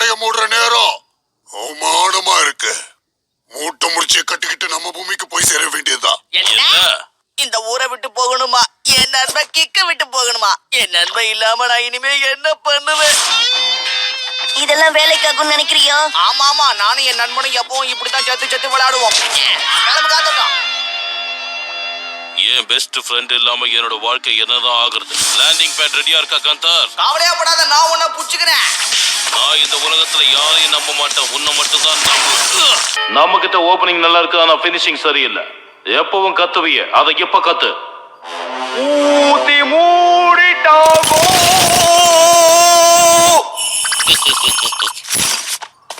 கடைய மூடுற நேரம் அவமானமா இருக்கு. மூட்டை முடிச்சு கட்டிக்கிட்டு நம்ம பூமிக்கு போய் சேர வேண்டியதுதான். இந்த ஊரை விட்டு போகணுமா? என் நண்பன் கிக்க விட்டு போகணுமா? என் நண்பன் இல்லாம நான் இனிமே என்ன பண்ணுவேன்? இதெல்லாம் வேலைக்காகும் நினைக்கிறியோ? ஆமா, நானும் என் நண்பனும் எப்பவும் இப்படித்தான் செத்து விளையாடுவோம். காத்துட்டோம். என் பெஸ்ட் ஃப்ரெண்ட் இல்லாம என்னோட வாழ்க்கை என்னதான் ஆகுறது? லேண்டிங் பேட் ரெடியா இருக்கா காந்தர்? கவலையப்படாத, நான் உன்னை புடிச்சுக்கிறேன். நான் இந்த உலகத்துல யாரையும் நம்ப மாட்டேன், உன்னை மட்டும் தான் நம்புவேன். நம்ம கிட்ட ஓபனிங் நல்லா இருக்கு, ஆனா பினிஷிங் சரியில்லை. எப்பவும் கத்துவிய, அதை எப்ப கத்து? ஊத்தி மூடிட்டாகோ.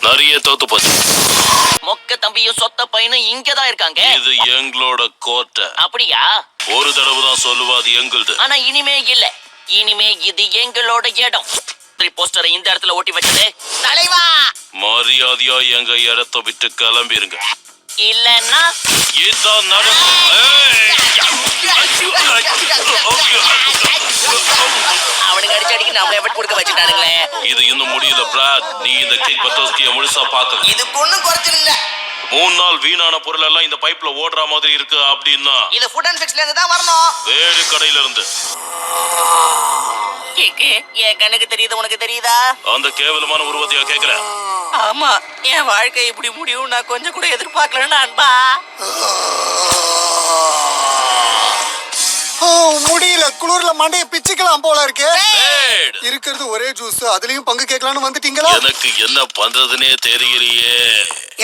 நிறைய தோத்து போச்சு. மொக்க தம்பியும் சொத்த பையனும் இங்கதான் இருக்காங்க. இது எங்களோட கோட்டை. அப்படியா? ஒரு தடவை தான் சொல்லுவா அது எங்களுது. ஆனா இனிமே இல்ல, இனிமே இது எங்களோட இடம். போஸ்டரை இந்த இடத்துல ஓட்டி வச்சது தலைவா. மரியாதையா எங்க இடத்தை விட்டு கிளம்பிருங்க, இல்லன்னா இதுதான் நடக்கும். அவனுக்கு அடிச்சு நம்மள எஃபர்ட் கொடுக்க வச்சுட்டானுங்களே. இது இன்னும் முடியல பிராட். நீ இந்த கேக் பட்டோஸ்கிய முழுசா பாக்கல. இதுக்கு ஒண்ணும் குறைச்சல் இல்ல. 3 நாள் வீணான பொருள் எல்லாம் இந்த பைப்ல ஓடுற மாதிரி இருக்கு. அப்படின்னா இது ஃபுட் அண்ட் ஃபிக்ஸ்ல இருந்து தான் வரணும். வேறு கடையில இருந்து. கேக்கு என் கண்ணுக்கு தெரியுது, உனக்கு தெரியுதா? அந்த கேவலமான உருவத்தையா கேக்குற? ஆமா, என் வாழ்க்கை இப்படி முடியும் நான் கொஞ்சம் கூட எதிர்பார்க்கலன்னு அன்பா. முடியல, குளிர்ல மண்டைய பிச்சுக்கலாம் போல இருக்கு. இருக்கிறது ஒரே ஜூஸ், அதுலயும் பங்கு கேட்கலான்னு வந்துட்டீங்களா? எனக்கு என்ன பண்றதுனே தெரியலையே.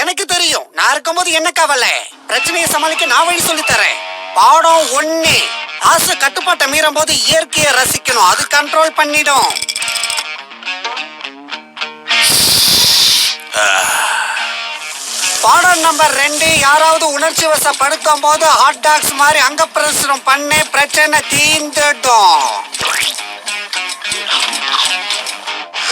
எனக்கு தெரியும், நான் இருக்கும்போது என்ன கவலை? பிரச்சனையை சமாளிக்க நான் வழி சொல்லி தரேன். பாடம் 1, ஆசை கட்டுப்பாட்டை மீறும் போது இயற்கையை ரசிக்கணும், அது கண்ட்ரோல் பண்ணிடும். பாடம் நம்பர் 2, யாராவது உணர்ச்சி வசப்படுத்தும் போது ஹாட் டாக்ஸ் மாதிரி அங்க பிரசனம் பண்ணி பிரச்சனை தீர்ந்துடும்.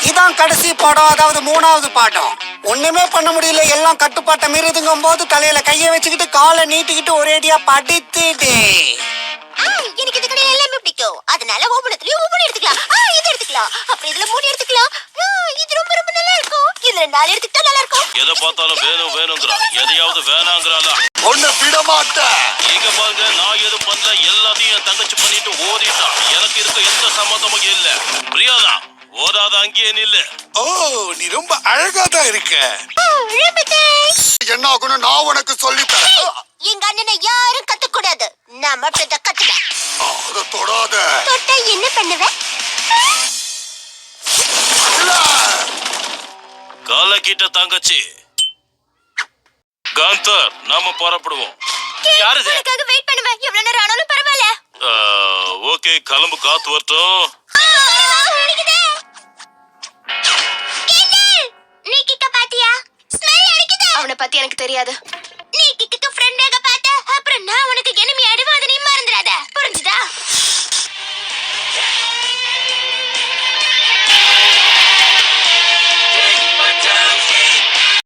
இதான் கடைசி பாடம், அதாவது 3வது பாடம். ஒண்ணுமே பண்ண முடியல, எல்லாம் கட்டுப்பாட்டை மீறுதுங்கும் போது தலையில கையை வச்சுக்கிட்டு காலை நீட்டிக்கிட்டு ஒரேடியா படித்துடு. எனக்கு இது கடையில எல்லாமே பிடிக்கும், அதனால ஒவ்வொன்றுலயும் ஒவ்வொன்று எடுத்துக்கலாம். இது எடுத்துக்கலாம், அப்புறம் இதுல 3 எடுத்துக்கலாம். இது ரொம்ப ரொம்ப நல்லா இருக்கும், இதுல 4 எடுத்துக்கிட்டா நல்லா இருக்கும். எதை பார்த்தாலும் வேணுங்கிறா, எதையாவது வேணாங்கிறாளா? ஒண்ணு விட மாட்டேன். இங்க பாருங்க, நான் எதுவும் பண்ணல, எல்லாத்தையும் என் தங்கச்சி பண்ணிட்டு ஓடிட்டா. எனக்கு இருக்க எந்த சம்மந்தமும் இல்ல. பிரியாதா ஓடாத, அங்கேயே நில்லு. ஓ, நீ ரொம்ப அழகா தான் இருக்க. என்ன ஆகணும் நான் உனக்கு சொல்லி தரேன். எங்க அண்ணனை யாரும் கத்துக்கூடாது, நான் மட்டும் தான் கத்துவேன். அதை தொடாத. தொட்டா என்ன பண்ணுவேன்? கலக்கிட்ட தங்கச்சி. காந்தர், நாம புறப்படுவோம். யாரு உனக்காக வெயிட் பண்ணுவேன், எவ்வளவு நேரம் ஆனாலும் பரவாயில்ல. ஓகே, கிளம்பு, காத்து வரட்டும். நீ கிட்ட பாத்தியா? ஸ்மெல் அடிக்குது. அவனை பத்தி எனக்கு தெரியாது.